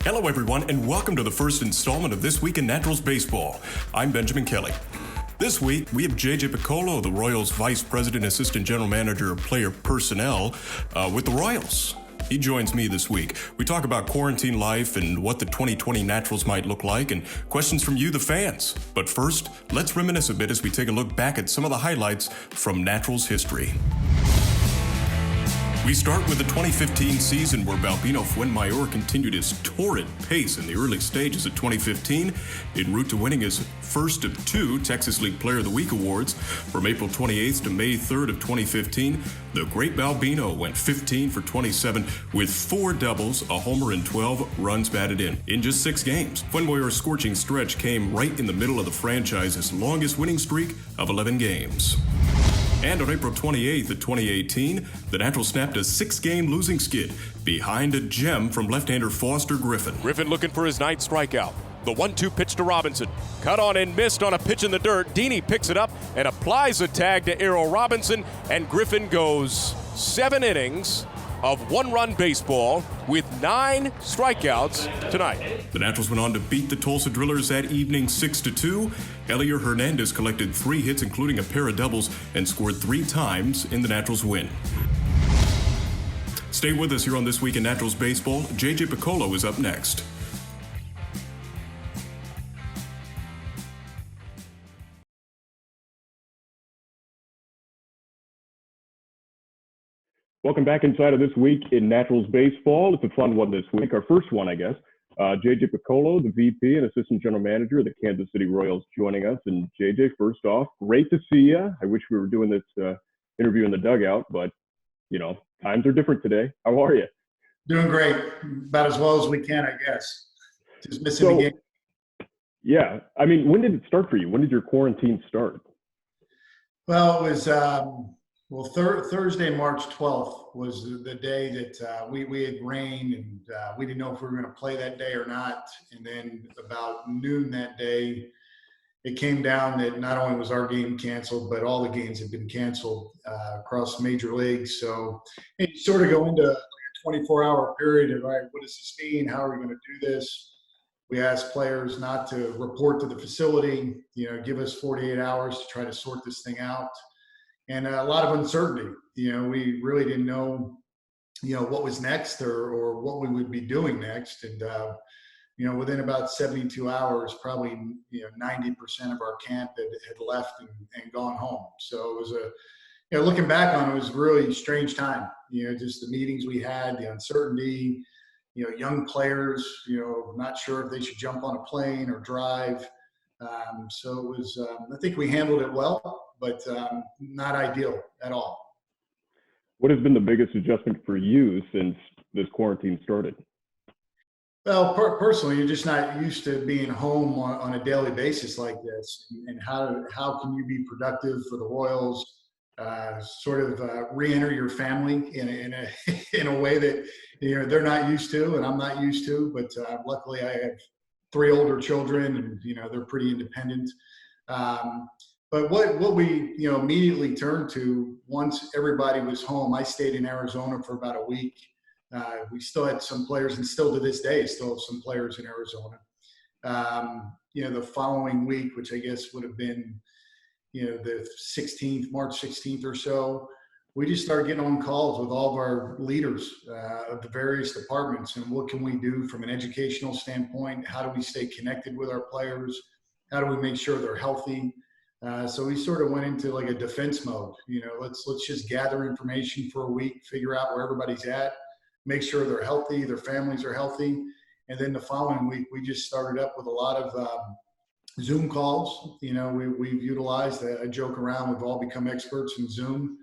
Hello, everyone, and welcome to the first installment of This Week in Naturals Baseball. I'm Benjamin Kelly. This week, we have J.J. Picollo, the Royals Vice President, Assistant General Manager of Player Personnel with the Royals. He joins me this week. We talk about quarantine life and what the 2020 Naturals might look like and questions from you, the fans. But first, let's reminisce a bit as we take a look back at some of the highlights from Naturals history. We start with the 2015 season where Balbino Fuenmayor continued his torrid pace in the early stages of 2015 en route to winning his first of two Texas League Player of the Week awards. From April 28th to May 3rd of 2015, the great Balbino went 15 for 27 with 4 doubles, a homer, and 12 runs batted in just 6 games. Fuenmayor's scorching stretch came right in the middle of the franchise's longest winning streak of 11 games. And on April 28th of 2018, the Naturals snapped a 6-game losing skid behind a gem from left-hander Foster Griffin. Griffin looking for his 9th strikeout. The 1-2 pitch to Robinson. Cut on and missed on a pitch in the dirt. Deeney picks it up and applies a tag to Errol Robinson, and Griffin goes 7 innings of 1-run baseball with 9 strikeouts tonight. The Naturals went on to beat the Tulsa Drillers that evening 6-2. Elier Hernandez collected 3 hits, including a pair of doubles, and scored 3 times in the Naturals' win. Stay with us here on This Week in Naturals Baseball. J.J. Picollo is up next. Welcome back inside of This Week in Naturals Baseball. It's a fun one this week, our first one, I guess. J.J. Picollo, the VP and Assistant General Manager of the Kansas City Royals, joining us. And J.J., first off, great to see you. I wish we were doing this interview in the dugout, but, you know, times are different today. How are you? Doing great. About as well as we can, I guess. Just missing the game. Yeah. I mean, when did it start for you? When did your quarantine start? Well, it was Thursday, March 12th was the day that we had rain, and we didn't know if we were going to play that day or not. And then about noon that day, it came down that not only was our game canceled, but all the games had been canceled across major leagues. So you sort of go into like a 24-hour period of, all right, what does this mean? How are we going to do this? We asked players not to report to the facility, give us 48 hours to try to sort this thing out. And a lot of uncertainty. We really didn't know, what was next or what we would be doing next. And, within about 72 hours, probably, 90% of our camp had left and gone home. So it was looking back on it, was a really strange time. Just the meetings we had, the uncertainty, young players, not sure if they should jump on a plane or drive. So it was, I think we handled it well, but not ideal at all. What has been the biggest adjustment for you since this quarantine started? Well, personally, you're just not used to being home on a daily basis like this. And how can you be productive for the Royals, re-enter your family in a way that, they're not used to and I'm not used to. But luckily I have 3 older children and, they're pretty independent. But what we, immediately turned to once everybody was home, I stayed in Arizona for about a week. We still had some players, and still to this day, still have some players in Arizona. The following week, which I guess would have been, the 16th, March 16th or so, we just started getting on calls with all of our leaders of the various departments. And what can we do from an educational standpoint? How do we stay connected with our players? How do we make sure they're healthy? So we sort of went into like a defense mode. Let's just gather information for a week, figure out where everybody's at, make sure they're healthy, their families are healthy. And then the following week, we just started up with a lot of Zoom calls. We've utilized, I joke around, we've all become experts in Zoom.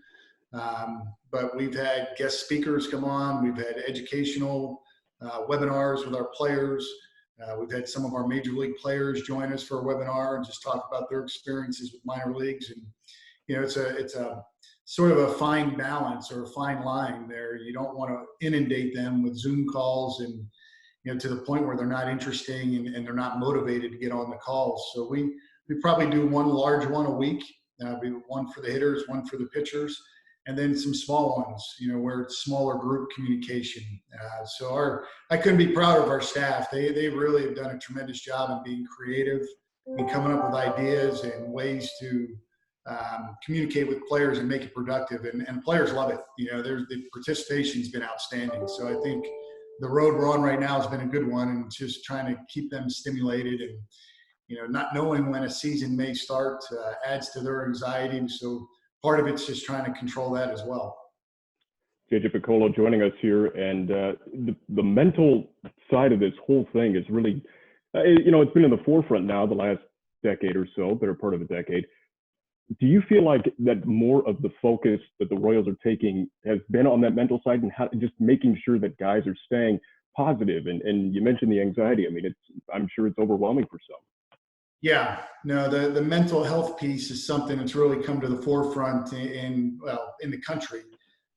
But we've had guest speakers come on. We've had educational webinars with our players. We've had some of our major league players join us for a webinar and just talk about their experiences with minor leagues. And, it's a sort of a fine balance or a fine line there. You don't want to inundate them with Zoom calls and, to the point where they're not interesting and they're not motivated to get on the calls. So we probably do one large one a week, one for the hitters, one for the pitchers. and then some small ones, where it's smaller group communication. I couldn't be prouder of our staff. They really have done a tremendous job in being creative and coming up with ideas and ways to communicate with players and make it productive. And players love it. The participation's been outstanding. So I think the road we're on right now has been a good one, and just trying to keep them stimulated and, not knowing when a season may start adds to their anxiety. So part of it's just trying to control that as well. JJ Picollo joining us here, and the mental side of this whole thing is really, it's been in the forefront now the last decade or so, better part of a decade. Do you feel like that more of the focus that the Royals are taking has been on that mental side, and how just making sure that guys are staying positive? And you mentioned the anxiety. I mean, I'm sure it's overwhelming for some. Yeah, no, the mental health piece is something that's really come to the forefront in the country,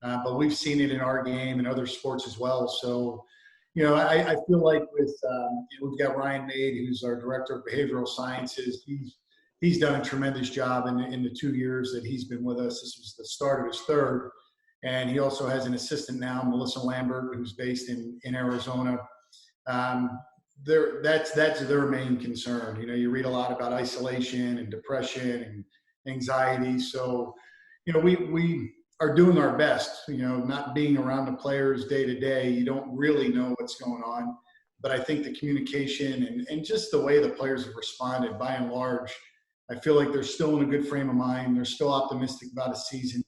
but we've seen it in our game and other sports as well. So, I feel like we've got Ryan Made, who's our director of behavioral sciences. He's done a tremendous job in the 2 years that he's been with us. This was the start of his third, and he also has an assistant now, Melissa Lambert, who's based in Arizona. That's their main concern. You read a lot about isolation and depression and anxiety. So, we are doing our best, not being around the players day to day. You don't really know what's going on, but I think the communication and just the way the players have responded, by and large, I feel like they're still in a good frame of mind. They're still optimistic about a season.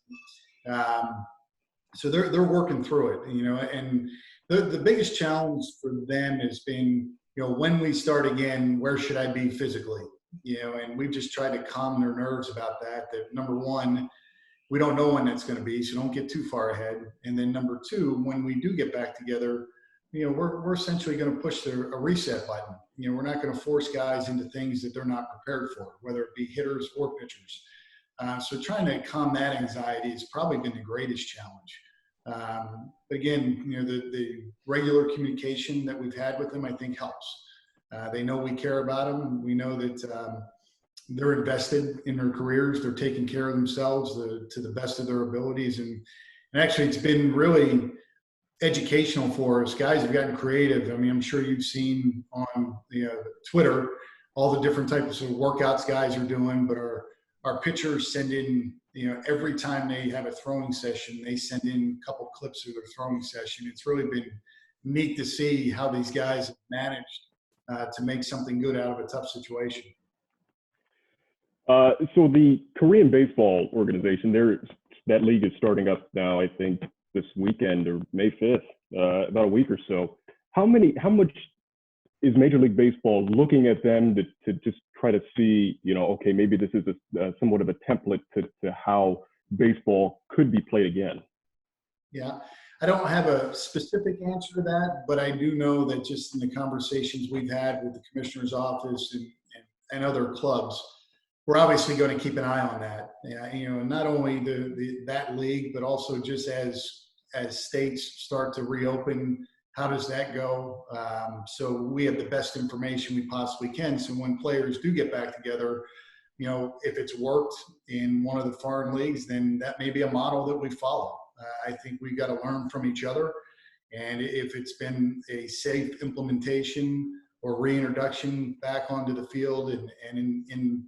So they're working through it, and the biggest challenge for them has been, when we start again, where should I be physically? And we've just tried to calm their nerves about that number one, we don't know when that's going to be, so don't get too far ahead. And then number two, when we do get back together, we're essentially going to push a reset button. We're not going to force guys into things that they're not prepared for, whether it be hitters or pitchers. So trying to calm that anxiety has probably been the greatest challenge. But again, the regular communication that we've had with them, I think helps. They know we care about them. We know that they're invested in their careers. They're taking care of themselves to the best of their abilities. And actually, it's been really educational for us. Guys have gotten creative. I mean, I'm sure you've seen on Twitter all the different types of workouts guys are doing, but our pitchers send in, every time they have a throwing session, they send in a couple clips of their throwing session. It's really been neat to see how these guys have managed to make something good out of a tough situation. So the Korean baseball organization, that league is starting up now, I think, this weekend or May 5th, about a week or so. How much is Major League Baseball looking at them to just try to see, okay, maybe this is somewhat of a template to how baseball could be played again? Yeah, I don't have a specific answer to that, but I do know that just in the conversations we've had with the commissioner's office and other clubs, we're obviously going to keep an eye on that. Not only that league, but also just as states start to reopen, how does that go? So we have the best information we possibly can. So when players do get back together, if it's worked in one of the foreign leagues, then that may be a model that we follow. I think we've got to learn from each other. And if it's been a safe implementation or reintroduction back onto the field and in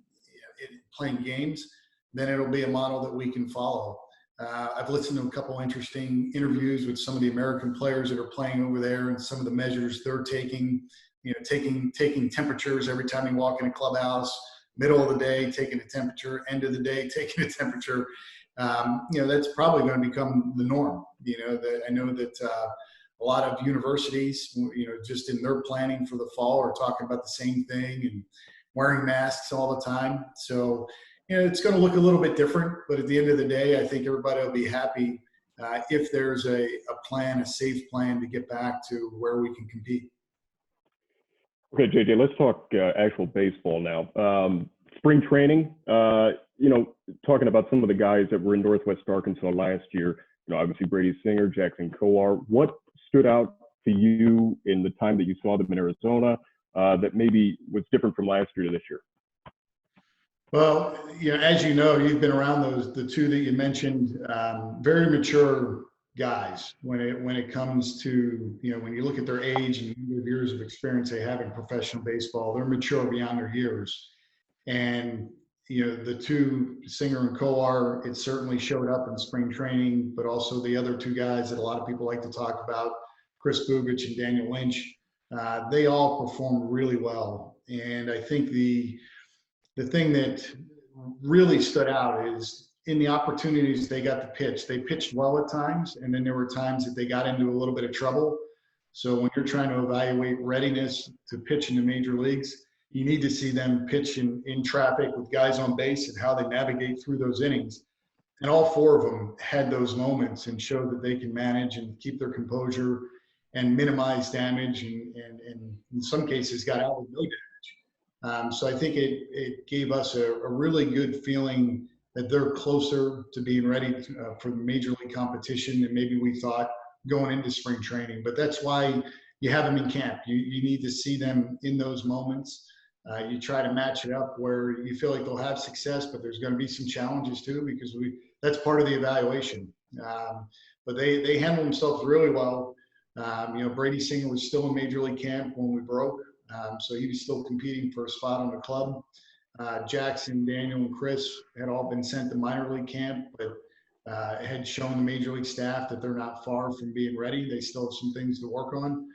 playing games, then it'll be a model that we can follow. I've listened to a couple interesting interviews with some of the American players that are playing over there, and some of the measures they're taking, taking temperatures every time you walk in a clubhouse, middle of the day, taking a temperature, end of the day, taking a temperature. That's probably going to become the norm. I know that a lot of universities, just in their planning for the fall, are talking about the same thing and wearing masks all the time. So, it's going to look a little bit different, but at the end of the day, I think everybody will be happy if there's a plan, a safe plan to get back to where we can compete. Okay, JJ, let's talk actual baseball now. Spring training, talking about some of the guys that were in Northwest Arkansas last year, obviously Brady Singer, Jackson Kowar. What stood out to you in the time that you saw them in Arizona that maybe was different from last year to this year? Well, as you know, you've been around the two that you mentioned, very mature guys when it comes to, when you look at their age and the years of experience they have in professional baseball, they're mature beyond their years. And, the two, Singer and Kolar, it certainly showed up in spring training, but also the other two guys that a lot of people like to talk about, Chris Googootz and Daniel Lynch, they all performed really well. And I think the thing that really stood out is in the opportunities they got to pitch. They pitched well at times, and then there were times that they got into a little bit of trouble. So when you're trying to evaluate readiness to pitch in the major leagues, you need to see them pitch in traffic with guys on base and how they navigate through those innings. And all four of them had those moments and showed that they can manage and keep their composure and minimize damage, and in some cases got out with no damage. So I think it gave us a really good feeling that they're closer to being ready for the major league competition than maybe we thought going into spring training. But that's why you have them in camp. You need to see them in those moments. You try to match it up where you feel like they'll have success, but there's going to be some challenges too, because that's part of the evaluation. But they handle themselves really well. Brady Singer was still in major league camp when we broke. So he was still competing for a spot on the club. Jackson, Daniel, and Chris had all been sent to minor league camp, but had shown the major league staff that they're not far from being ready. They still have some things to work on.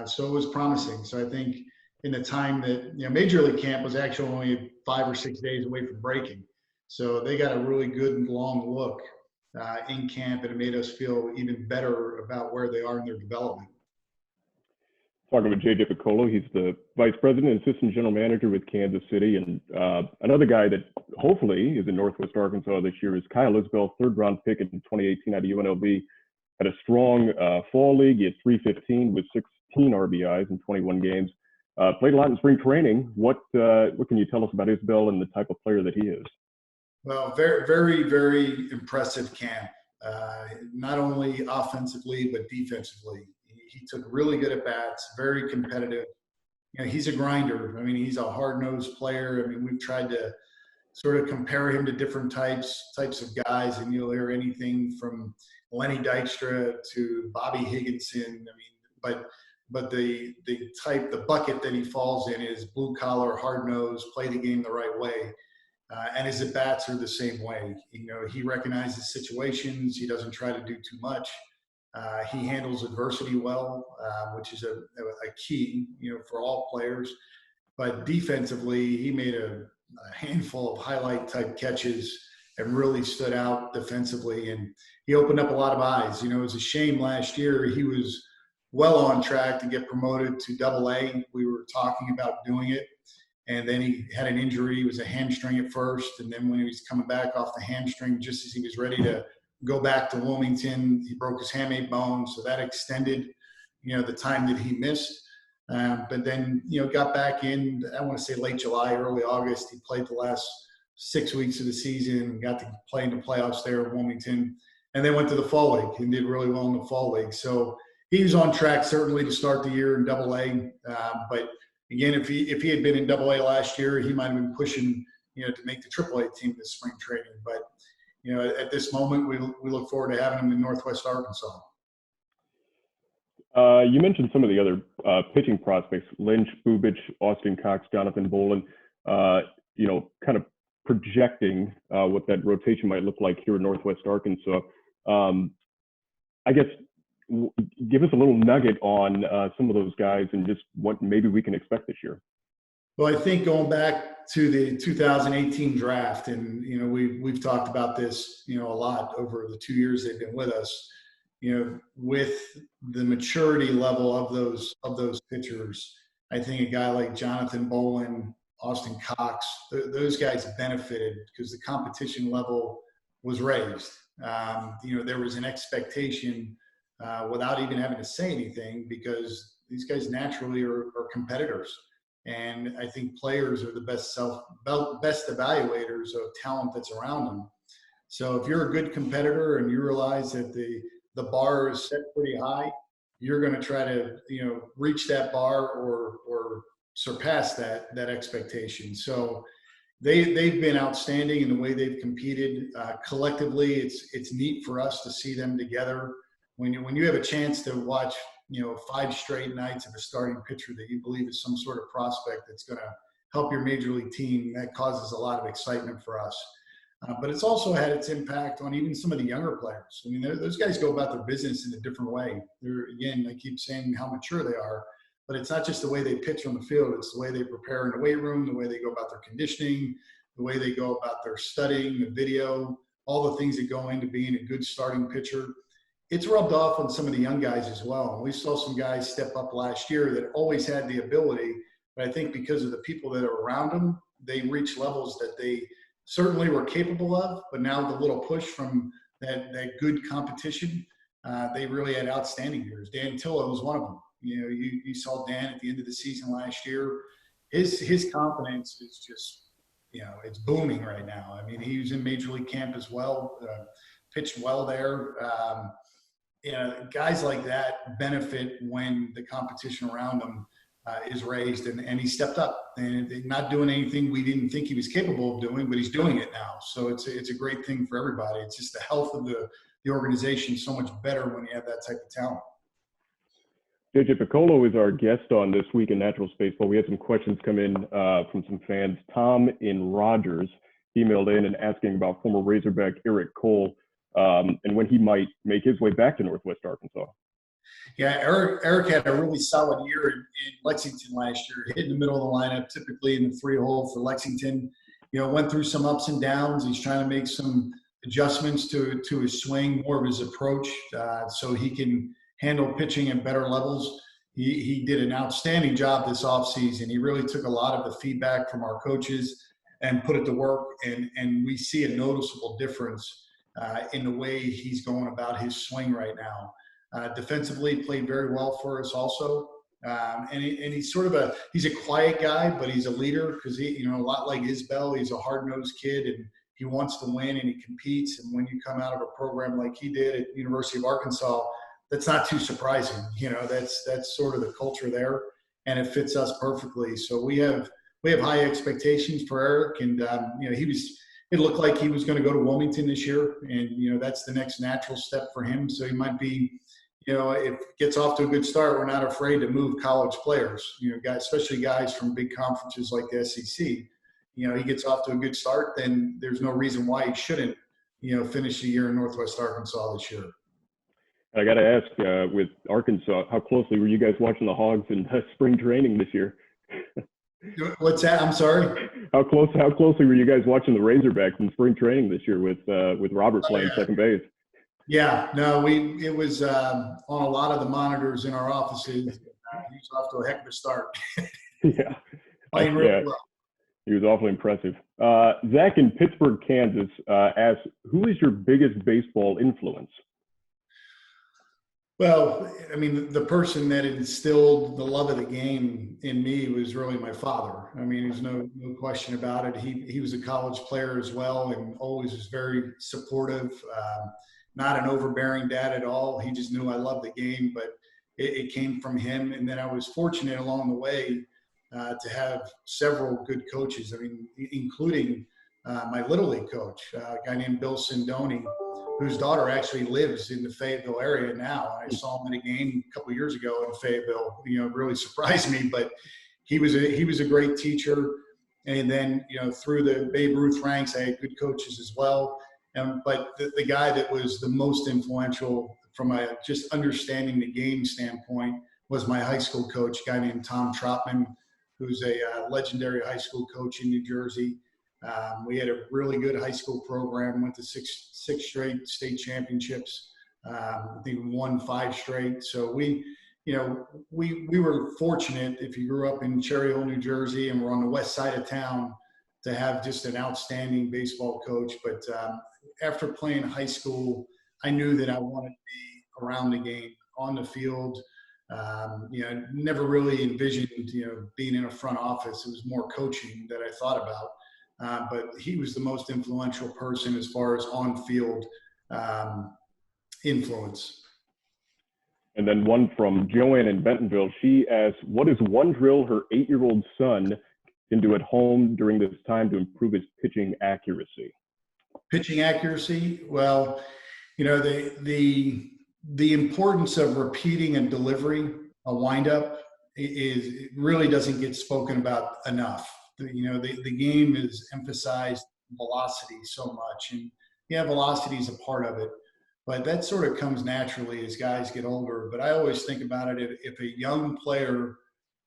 So it was promising. So I think in the time that, major league camp was actually only 5 or 6 days away from breaking. So they got a really good and long look in camp, and it made us feel even better about where they are in their development. Talking with JJ Picollo, he's the vice president and assistant general manager with Kansas City. And another guy that hopefully is in Northwest Arkansas this year is Kyle Isabel, third-round pick in 2018 out of UNLV. Had a strong fall league. He had 315 with 16 RBIs in 21 games. Played a lot in spring training. What can you tell us about Isabel and the type of player that he is? Well, very, very, very impressive camp. Not only offensively, but defensively. He took really good at bats, very competitive. He's a grinder. I mean, he's a hard-nosed player. I mean, we've tried to sort of compare him to different types of guys, and you'll hear anything from Lenny Dykstra to Bobby Higginson. I mean, but the bucket that he falls in is blue-collar, hard-nosed, play the game the right way. And his at-bats are the same way. He recognizes situations. He doesn't try to do too much. He handles adversity well, which is a key, for all players. But defensively, he made a handful of highlight-type catches and really stood out defensively. And he opened up a lot of eyes. It was a shame last year. He was well on track to get promoted to Double-A. We were talking about doing it. And then he had an injury. It was a hamstring at first. And then when he was coming back off the hamstring, just as he was ready to go back to Wilmington, he broke his hamate bone. So that extended, the time that he missed. But then, got back in, I want to say late July, early August. He played the last 6 weeks of the season, got to play in the playoffs there in Wilmington, and then went to the fall league and did really well in the fall league. So he was on track certainly to start the year in Double-A. But again, if he had been in Double-A last year, he might have been pushing, to make the Triple-A team this spring training. But at this moment, we look forward to having him in Northwest Arkansas. You mentioned some of the other pitching prospects: Lynch, Bubich, Austin Cox, Jonathan Bolin. Kind of projecting what that rotation might look like here in Northwest Arkansas. I guess give us a little nugget on some of those guys and just what maybe we can expect this year. Well, I think going back to the 2018 draft, and we've talked about this a lot over the 2 years they've been with us. With the maturity level of those pitchers, I think a guy like Jonathan Bolin, Austin Cox, those guys benefited because the competition level was raised. There was an expectation without even having to say anything, because these guys naturally are competitors. And I think players are the best evaluators of talent that's around them. So if you're a good competitor and you realize that the bar is set pretty high, you're going to try to reach that bar or surpass that expectation. So they've been outstanding in the way they've competed collectively. It's neat for us to see them together. When you have a chance to watch 5 straight nights of a starting pitcher that you believe is some sort of prospect that's going to help your major league team, that causes a lot of excitement for us. But it's also had its impact on even some of the younger players. I mean, those guys go about their business in a different way. Again, I keep saying how mature they are, but it's not just the way they pitch on the field. It's the way they prepare in the weight room, the way they go about their conditioning, the way they go about their studying, the video, all the things that go into being a good starting pitcher. It's rubbed off on some of the young guys as well. We saw some guys step up last year that always had the ability, but I think because of the people that are around them, they reach levels that they certainly were capable of, but now the little push from that good competition, they really had outstanding years. Dan Tillo was one of them. You saw Dan at the end of the season last year. His confidence is just, it's booming right now. I mean, he was in Major League camp as well, pitched well there. Guys like that benefit when the competition around them is raised, and he stepped up and not doing anything we didn't think he was capable of doing, but he's doing it now. So it's a great thing for everybody. It's just the health of the organization so much better when you have that type of talent. JJ Picollo is our guest on This Week in Naturals Baseball. We had some questions come in from some fans. Tom in Rogers emailed in and asking about former Razorback Eric Cole and when he might make his way back to Northwest Arkansas. Yeah, Eric had a really solid year in Lexington last year. Hit in the middle of the lineup, typically in the 3-hole for Lexington. Went through some ups and downs. He's trying to make some adjustments to his swing, more of his approach, so he can handle pitching at better levels. He did an outstanding job this offseason. He really took a lot of the feedback from our coaches and put it to work, and we see a noticeable difference in the way he's going about his swing right now. Defensively, played very well for us also. And he's sort of he's a quiet guy, but he's a leader because a lot like Isabel, he's a hard-nosed kid and he wants to win and he competes. And when you come out of a program like he did at University of Arkansas, that's not too surprising. That's sort of the culture there, and it fits us perfectly. So we have high expectations for Eric, and it looked like he was going to go to Wilmington this year, and that's the next natural step for him. So he might be, if it gets off to a good start, we're not afraid to move college players, guys, especially guys from big conferences like the SEC. He gets off to a good start, then there's no reason why he shouldn't, finish the year in Northwest Arkansas this year. I got to ask, with Arkansas, how closely were you guys watching the Hogs in spring training this year? What's that? I'm sorry. How closely were you guys watching the Razorbacks in spring training this year with Robert playing second base? Yeah, no, it was on a lot of the monitors in our offices. He was off to a heck of a start. Yeah, playing really well. He was awfully impressive. Zach in Pittsburgh, Kansas asks, "Who is your biggest baseball influence?" Well, I mean, the person that instilled the love of the game in me was really my father. I mean, there's no question about it. He was a college player as well and always was very supportive, not an overbearing dad at all. He just knew I loved the game, but it came from him. And then I was fortunate along the way to have several good coaches, I mean, including my Little League coach, a guy named Bill Sindoni, whose daughter actually lives in the Fayetteville area now. I saw him at a game a couple of years ago in Fayetteville. It really surprised me, but he was a great teacher. And then, through the Babe Ruth ranks, I had good coaches as well. But the guy that was the most influential from a just understanding the game standpoint was my high school coach, a guy named Tom Trotman, who's a legendary high school coach in New Jersey. We had a really good high school program, went to six straight state championships. I think we won 5 straight. So we were fortunate, if you grew up in Cherry Hill, New Jersey, and we're on the west side of town, to have just an outstanding baseball coach. But after playing high school, I knew that I wanted to be around the game, on the field. Never really envisioned, being in a front office. It was more coaching that I thought about. But he was the most influential person as far as on-field influence. And then one from Joanne in Bentonville. She asks, "What is one drill her 8-year-old son can do at home during this time to improve his pitching accuracy? Pitching accuracy, well, the importance of repeating and delivery a windup is it really doesn't get spoken about enough. The game is emphasized velocity so much, and yeah, velocity is a part of it, but that sort of comes naturally as guys get older. But I always think about it, if a young player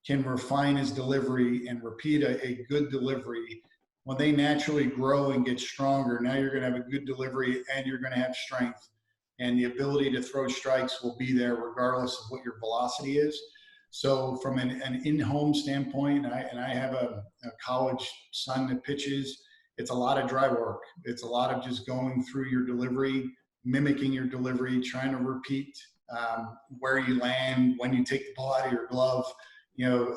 can refine his delivery and repeat a good delivery, when they naturally grow and get stronger, now you're going to have a good delivery and you're going to have strength, and the ability to throw strikes will be there regardless of what your velocity is. So from an in-home standpoint, and I have a college son that pitches, it's a lot of dry work. It's a lot of just going through your delivery, mimicking your delivery, trying to repeat where you land, when you take the ball out of your glove.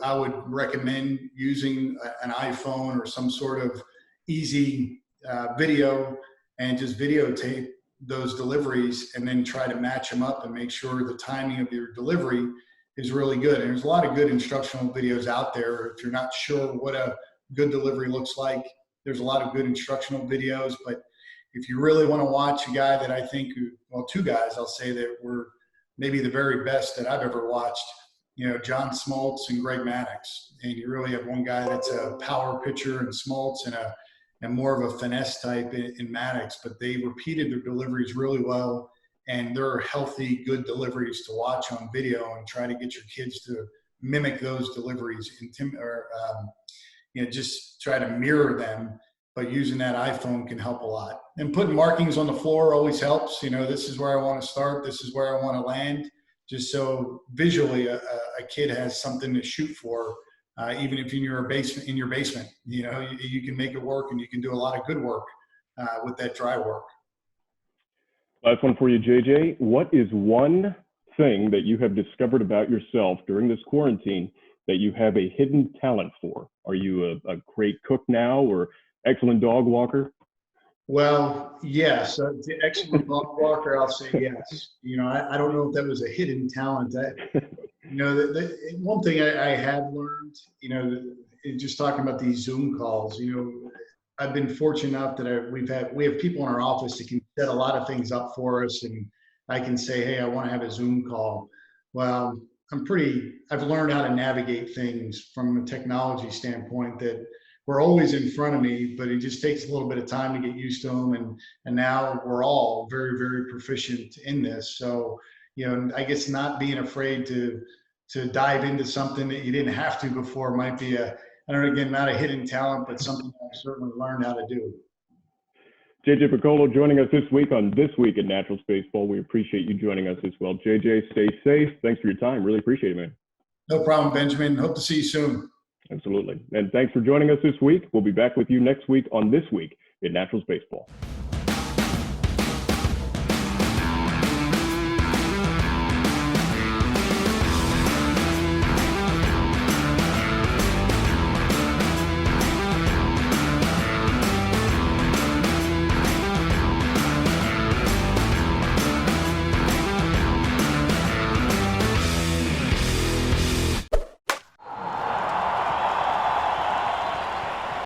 I would recommend using an iPhone or some sort of easy video and just videotape those deliveries and then try to match them up and make sure the timing of your delivery is really good. And there's a lot of good instructional videos out there. If you're not sure what a good delivery looks like, there's a lot of good instructional videos. But if you really want to watch a guy that I think, well, two guys I'll say that were maybe the very best that I've ever watched, John Smoltz and Greg Maddux. And you really have one guy that's a power pitcher in Smoltz and more of a finesse type in Maddux, but they repeated their deliveries really well, and they're healthy, good deliveries to watch on video, and try to get your kids to mimic those deliveries, just try to mirror them. But using that iPhone can help a lot. And putting markings on the floor always helps. This is where I want to start. This is where I want to land. Just so visually a kid has something to shoot for, even if in your basement, you can make it work, and you can do a lot of good work with that dry work. Last one for you, JJ. What is one thing that you have discovered about yourself during this quarantine that you have a hidden talent for? Are you a great cook now, or excellent dog walker? Well, yes, the excellent dog walker, I'll say yes. I don't know if that was a hidden talent. One thing I have learned, just talking about these Zoom calls, I've been fortunate enough that we have people in our office that can set a lot of things up for us, and I can say, hey, I want to have a Zoom call. Well, I've learned how to navigate things from a technology standpoint that were always in front of me, but it just takes a little bit of time to get used to them. And now we're all very, very proficient in this. So, I guess not being afraid to dive into something that you didn't have to before might be not a hidden talent, but something I've certainly learned how to do. JJ Picollo joining us this week on This Week in Naturals Baseball. We appreciate you joining us as well. JJ, stay safe. Thanks for your time. Really appreciate it, man. No problem, Benjamin. Hope to see you soon. Absolutely. And thanks for joining us this week. We'll be back with you next week on This Week in Naturals Baseball.